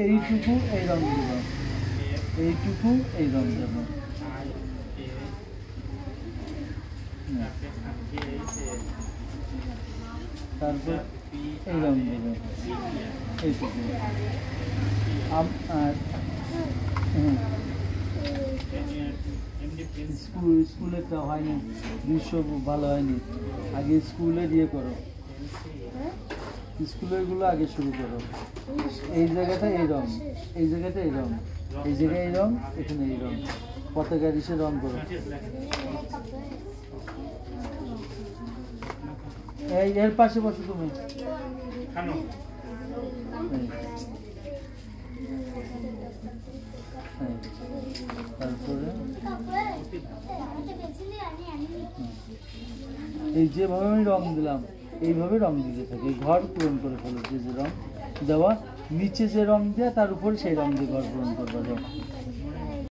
এইটুকু এই রং দেব, এইটুকু এই রং দেব, তারপর এই রং দেব, এইটুকু। আর স্কুলেরটা হয়নি, দৃশ্য ভালো হয়নি, আগে স্কুলের ইয়ে করো, স্কুলেরগুলো আগে শুরু করো। এই জায়গাটা এই রং, এই জায়গাটা এই রং, এই জায়গায় এই রং, এখানে এই রং, পতাকার ইসে রং করো। এই এর পাশে বসো তুমি। তারপরে এই যেভাবে আমি রং দিলাম এইভাবে রং দিতে থাকি, ঘর পূরণ করে ফেলো। যে রং দেওয়া নিচে যে রং দেওয়া তার উপরে সেই রং দিয়ে ঘর পূরণ করবা।